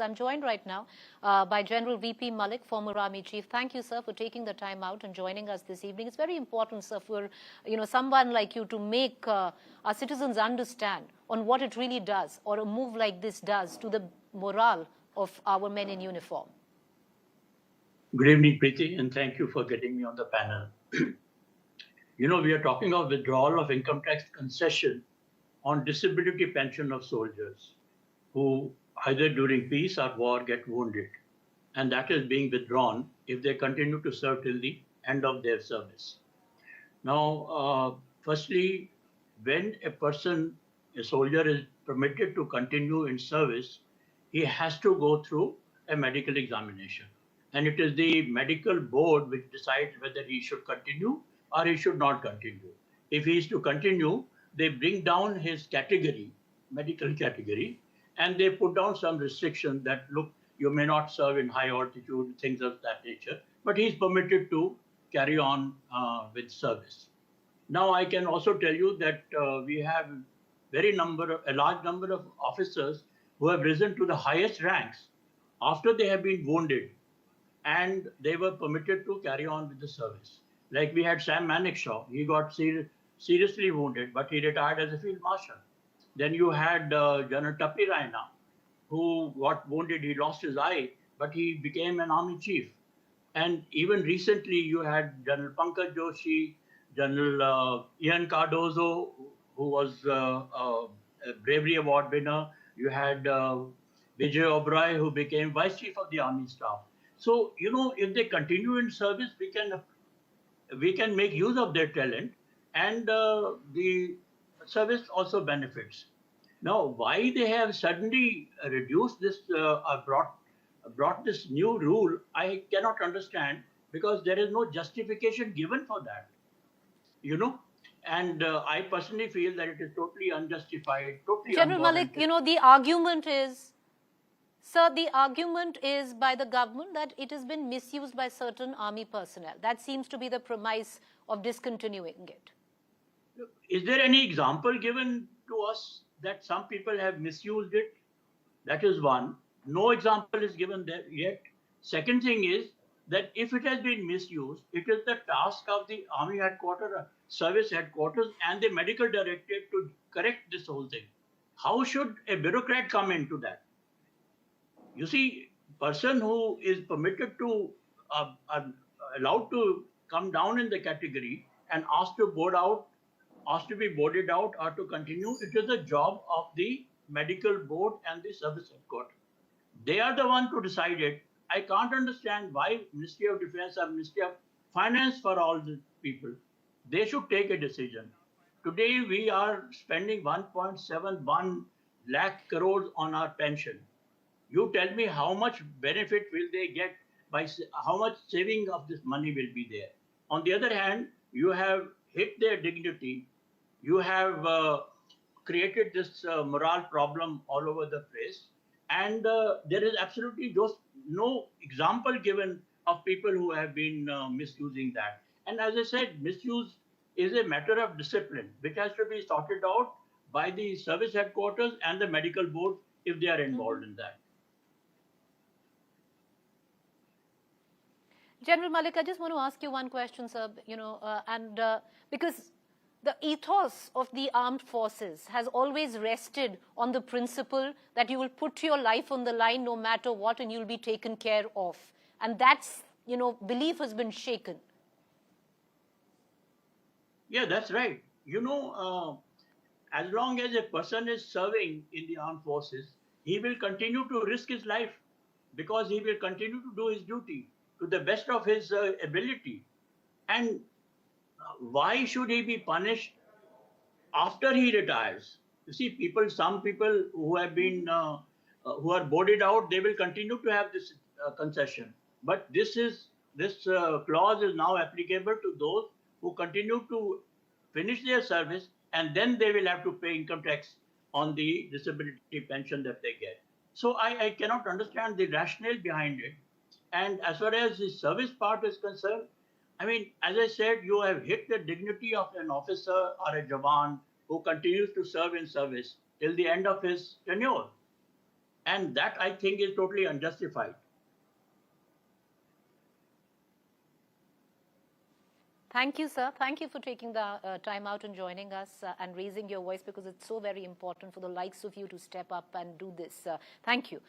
I'm joined right now by General VP Malik, former Army Chief. Thank you, sir, for taking the time out and joining us this evening. It's very important, sir, for someone like you to make our citizens understand on what it really does, or a move like this does to the morale of our men in uniform. Good evening, Preeti, and thank you for getting me on the panel. We are talking of withdrawal of income tax concession on disability pension of soldiers who either during peace or war get wounded. And that is being withdrawn if they continue to serve till the end of their service. Now, firstly, when a soldier is permitted to continue in service, he has to go through a medical examination. And it is the medical board which decides whether he should continue or he should not continue. If he is to continue, they bring down his category, medical category, and they put down some restrictions that, look, you may not serve in high altitude, things of that nature, but he's permitted to carry on with service. Now, I can also tell you that we have a large number of officers who have risen to the highest ranks after they have been wounded, and they were permitted to carry on with the service. Like we had Sam Manekshaw, he got seriously wounded, but he retired as a Field Marshal. Then you had General Tapi Raina, who got wounded, he lost his eye, but he became an Army Chief. And even recently, you had General Pankaj Joshi, General Ian Cardozo, who was a Bravery Award winner. You had Vijay Oberoi, who became Vice Chief of the Army Staff. So, if they continue in service, we can make use of their talent, and the service also benefits. Now, why they have suddenly reduced this, brought this new rule, I cannot understand, because there is no justification given for that, And I personally feel that it is totally unjustified, totally General Malik, the argument is, sir, the argument is by the government that it has been misused by certain army personnel. That seems to be the premise of discontinuing it. Is there any example given to us that some people have misused it? That is one. No example is given there yet. Second thing is that if it has been misused, it is the task of the Army headquarters, service headquarters, and the medical directorate to correct this whole thing. How should a bureaucrat come into that? You see, person who is permitted to, allowed to come down in the category and asked to be boarded out or to continue, it is the job of the medical board and the service headquarters. They are the one to decide it. I can't understand why Ministry of Defense or Ministry of Finance, for all the people, they should take a decision. Today, we are spending 1.71 lakh crores on our pension. You tell me how much benefit will they get by how much saving of this money will be there. On the other hand, you have hit their dignity. You have created this morale problem all over the place. And there is absolutely just no example given of people who have been misusing that. And as I said, misuse is a matter of discipline, which has to be sorted out by the service headquarters and the medical board if they are involved in that. General Malik, I just want to ask you one question, sir, because the ethos of the armed forces has always rested on the principle that you will put your life on the line no matter what, and you'll be taken care of. And that's, belief has been shaken. Yeah, that's right. As long as a person is serving in the armed forces, he will continue to risk his life because he will continue to do his duty to the best of his ability. And why should he be punished after he retires? You see, some people who have been, who are boarded out, they will continue to have this concession. But this clause is now applicable to those who continue to finish their service, and then they will have to pay income tax on the disability pension that they get. So I cannot understand the rationale behind it. And as far as the service part is concerned, I mean, as I said, you have hit the dignity of an officer or a Jawan who continues to serve in service till the end of his tenure. And that, I think, is totally unjustified. Thank you, sir. Thank you for taking the time out and joining us and raising your voice, because it's so very important for the likes of you to step up and do this. Thank you.